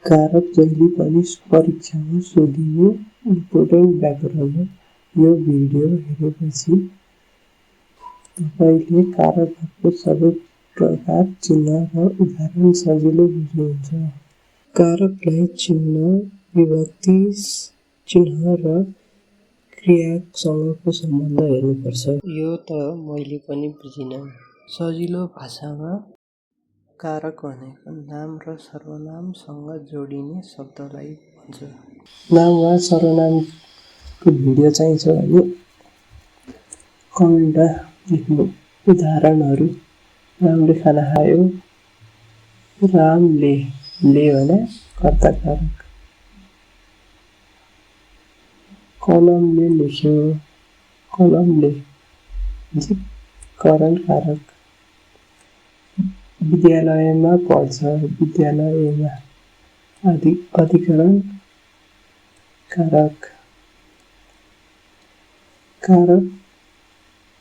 कारक जहिले पनि परीक्षामा सोधिने इम्पोर्टेन्ट व्याकरण हो। यो भिडियो हेरेपछि तपाईले कारकहरूको सबै प्रकार, चिन्ह र उदाहरण सजिलै बुझ्नुहुन्छ। कारकलाई चिन्ह, विभक्ति, चिन्ह र क्रियासँगको सम्बन्ध हेर्नुपर्छ। यो त मैले पनि बुझिनँ। सजिलो भाषामा कारक भनेको नाम र सर्वनामसँग जोडिने शब्दलाई भन्छ। नाम वा सर्वनामको भिडियो चाहिन्छ भने कमेन्टमा लेख्नु। उदाहरणहरू: रामले खाना खायो। रामले भने कर्ता कारक। कलमले लेख्यो। कलमले करण कारक। विद्यालयमा पढ्छ। विद्यालयमा अधिकरण कारक। कारक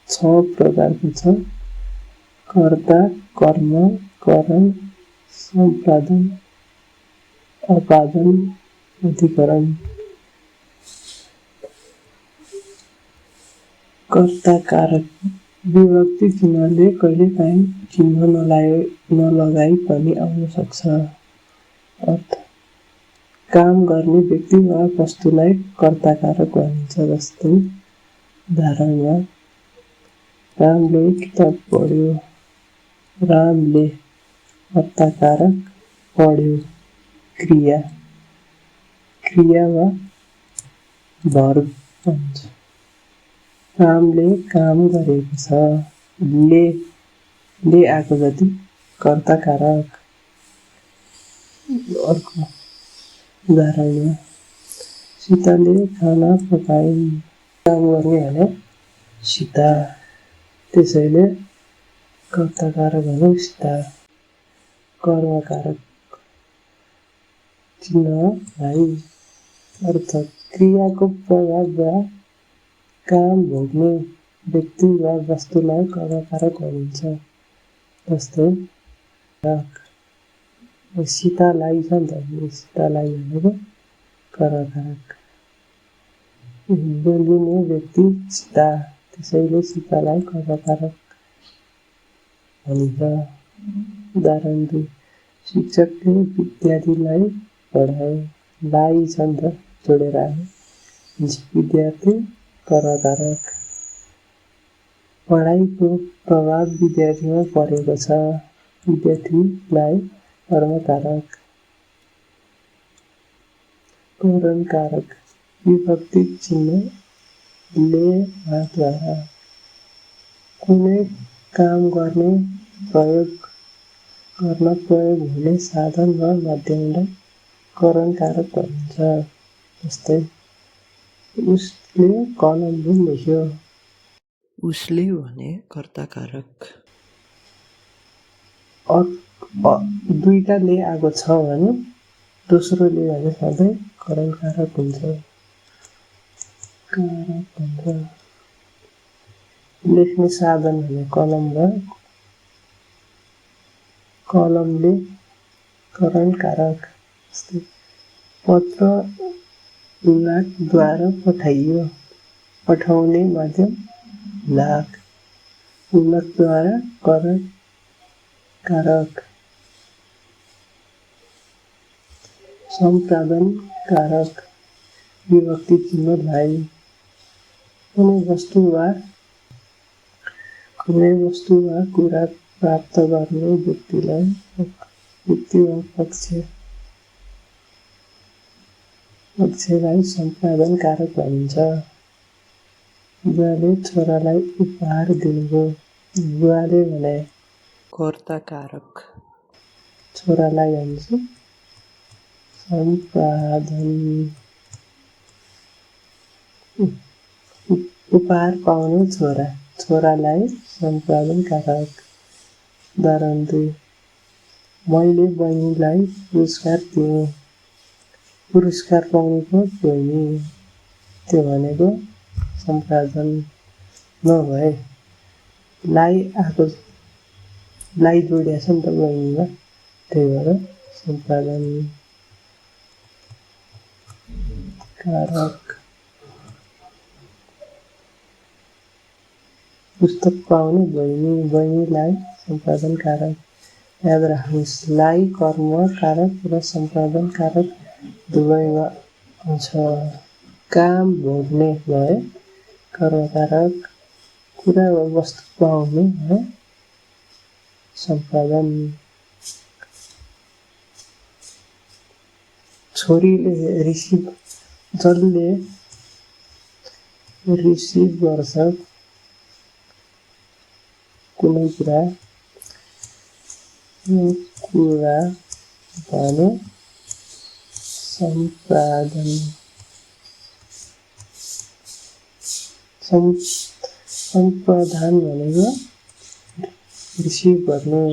6 प्रकारको छ: कर्ता, कर्म, करण, सम्पादन, अपादन, अधिकरण। कर्ता कारक विभक्ति चिन्हले कहिलेकाहीँ चिन्ह नलगाई पनि आउन सक्छ। अर्थ: काम गर्ने व्यक्ति वा वस्तुलाई कर्ता कारक भनिन्छ। जस्तै उदाहरणमा रामले किताब पढ्यो। रामले कर्ता कारक पढ्यो। क्रिया वा भर्ब भन्छ। रामले काम गरेको छ। ले आएको जति कर्ता कारक। अर्को उदाहरणमा सीताले खाना पकाइन्। काम गर्ने भने सीता, त्यसैले कर्ता कारक भने सीता। कर्म कारक चिन्हलाई अर्थ: क्रियाको प्रभाव वा काम भोग्ने व्यक्ति वा वस्तुलाई कर्म कारक भनिन्छ। जस्तै सीतालाई छ नि त, सीतालाई भनेको कर्म कारक। बोलिने व्यक्ति सीता, त्यसैले सीतालाई कर्म कारक भनिन्छ। उदाहरण 2: शिक्षकले विद्यार्थीलाई पढाए। लाई छ नि त, जोडेर आयो। विद्यार्थी कर्म कारक। पढाइको प्रभाव विद्यार्थीमा परेको छ। विद्यार्थीलाई कर्म कारक। करण कारक विभक्ति चिन्ह ले वा द्वारा। कुनै काम गर्न प्रयोग हुने साधन वा माध्यमलाई करण कारक भनिन्छ। जस्तै उसले कलमले लेख्यो। उसले भने कर्ता कारक। दुईटा ले आएको छ भने दोस्रो ले भने सधैँ करण कारक हुन्छ। लेख्ने साधन भने कलम र कलमले करण कारक। पत्र लाकद्वारा पठाइयो। पठाउने माध्यम लाक। लाकद्वारा करण कारक। सम्पादन कारक विभक्ति चिन्हलाई कुनै वस्तु वा कुरा प्राप्त गर्ने व्यक्ति वा पक्षलाई सम्पादन कारक भनिन्छ। बुवाले छोरालाई उपहार दिनुभयो। बुवाले भने कर्ता कारक। छोरालाई भन्छ सम्पादन। उपहार पाउने छोरा, छोरालाई सम्पादन कारक। उदाहरण 2: मैले बहिनीलाई पुरस्कार दिएँ। पुरस्कार पाउनेको बहिनी, त्यो भनेको सम्पादन नभए लाई जोडिया छ नि त बहिनीमा, त्यही भएर सम्पादन। कारक पुस्तक पाउने बहिनीलाई सम्पादन कारक याद राख्नुहोस् लाई कर्म कारक र सम्पादन कारक दुवैमा आउँछ काम भोग्ने भए कर्म कारक कुरा वा वस्तु पाउने भए सम्पादन छोरीले जसले रिसिभ गर्छ कुनै कुरा भने सम्पादन भनेको रिसिभ गर्ने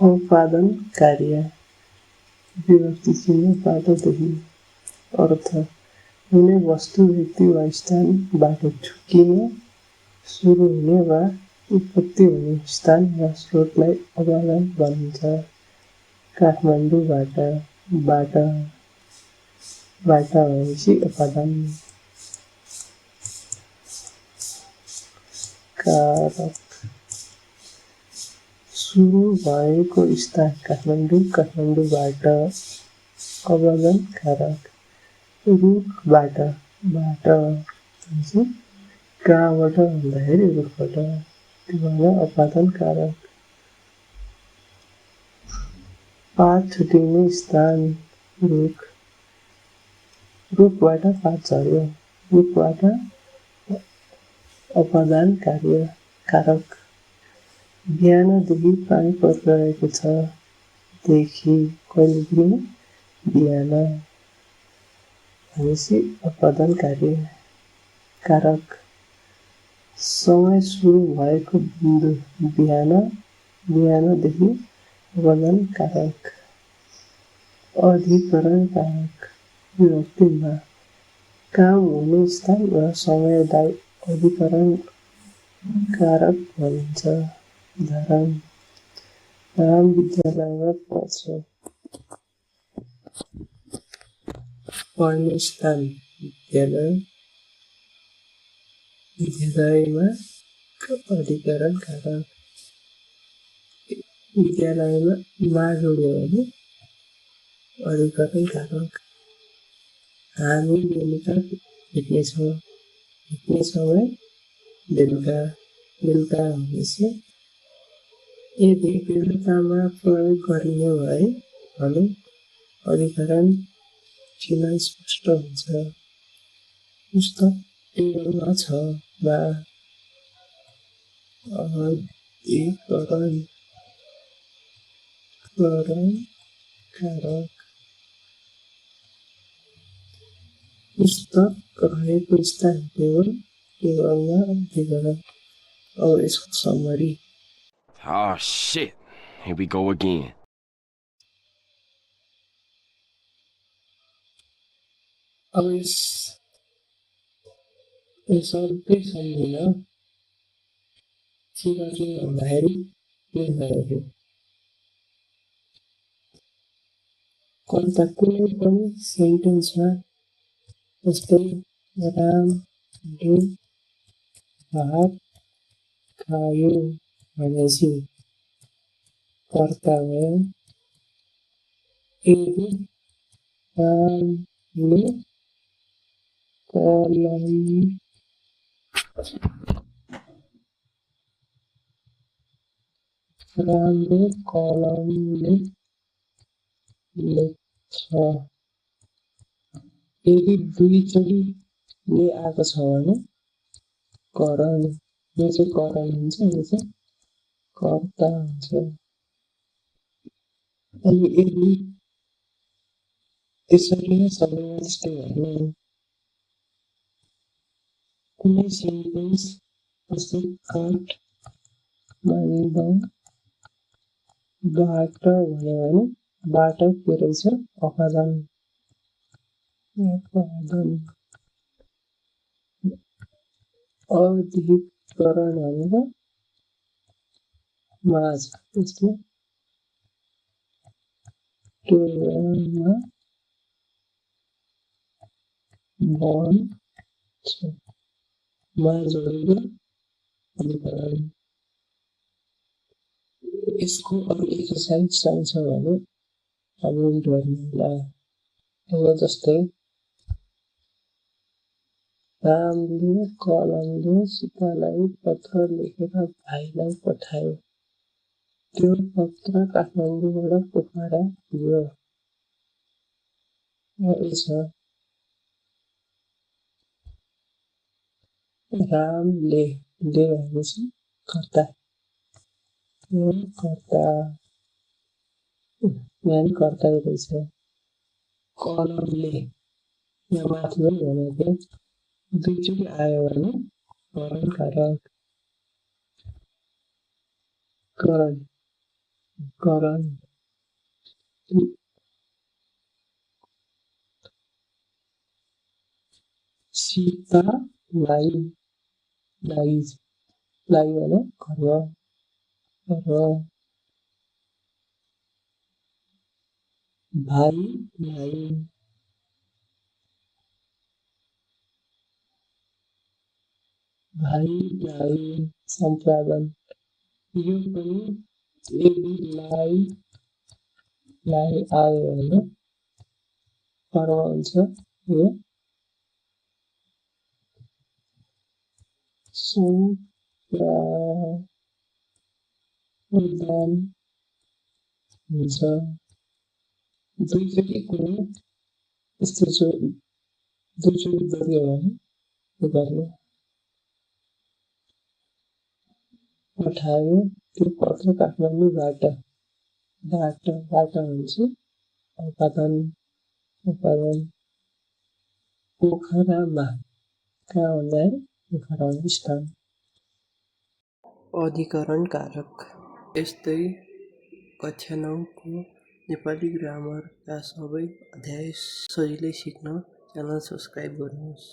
सम्पादन कार्य विभक्ति चिन्ह पाटोदेखि अर्थ कुनै वस्तु व्यक्ति वा स्थानबाट छुट्टिने सुरु हुने वा उत्पत्ति हुने स्थान वा स्रोतलाई अपादान भनिन्छ काठमाडौँबाट भनेपछि अपादान कारक सुरु भएको स्थान काठमाडौँबाट अपादान कारक रुखबाट कहाँबाट भन्दाखेरि रुखबाट त्यो अपादान कारक पात छुट्टिने स्थान रुखबाट पात झर्यो रुखबाट अपादान कारक बिहानदेखि पानी परिरहेको छ देखि कहिलेदेखि बिहान भनेपछि अपादान कारक समय सुरु भएको बिन्दु बिहानदेखि अपादान कारक अधिकरण कारक विभक्तिमा काम हुने स्थान र समयलाई अधिकरण कारक भनिन्छ उदाहरण राम विद्यालयमा पढ्ने स्थान विद्यालयमा अधिकरण कारक विद्यालयमा मा जोड्यो भने अधिकरण कारक हामी बेलुका भेट्नेछौँ भेट्ने समय बेलुका भनेपछि यदि बेलुकामा प्रयोग गरिने भए भने अधिकरण चिन्ह स्पष्ट हुन्छ पुस्तक टेबलमा छ वा अधिकरण कारक पुस्तक रहेको स्थान टेबलमा अधिकरण अब यसको summary Oh shit, here we go again. अब यस सबै सम्झिन के गर्ने भन्दाखेरि के भयो कर्ता कुनै पनि सेन्टेन्समा जस्तै रामले भात खायो भनेपछि कर्ता भयो यदि रामले कलमले लेख्छ यदि दुईचोटि ले आएको छ भने करण यो चाहिँ करण हुन्छ यो चाहिँ कर्ता हुन्छ अनि यदि त्यसरी नै सबैमा त्यस्तै भने कुनै सेन्टेन्स जस्तै काठमाडौँबाट भन्यो भने बाट के रहेछ अपादान अधिकरण भनेको माझ यसले टोलमा बन्छ मा जोडेर अधिकरण। यसको अरू एक्सर्साइज चाहिन्छ भने हामी गर्नुला। अब जस्तै रामले कलमले सीतालाई पत्र लेखेर भाइलाई पठायो। त्यो पत्र काठमाडौँबाट पोखरा पुग्यो। रामले ले भनेपछि कर्ता कर्ता यहाँ कर्ता रहेछ। कलमले यहाँ माथि पनि भनेको दुईचोटि आयो भने करण कारक करण करण सीतालाई लाई भने कर्म भाइलाई सम्पादन। यो पनि यदि लाई आयो भने कर्म हुन्छ। यो सम्पादन हुन्छ। दुईचोटि कुनै यस्तो दुईचोटि गरियो भने गर्ने पठायो। त्यो पत्र काठमाडौँबाट हुन्छ उत्पादन पोखरामा कहाँ भन्दा पोखरामा स्थान। अधिकरण कारक। यस्तै कक्षा 9 को नेपाली ग्रामरका सबै अध्याय सजिलै सिक्न च्यानल सब्स्क्राइब गर्नुहोस्।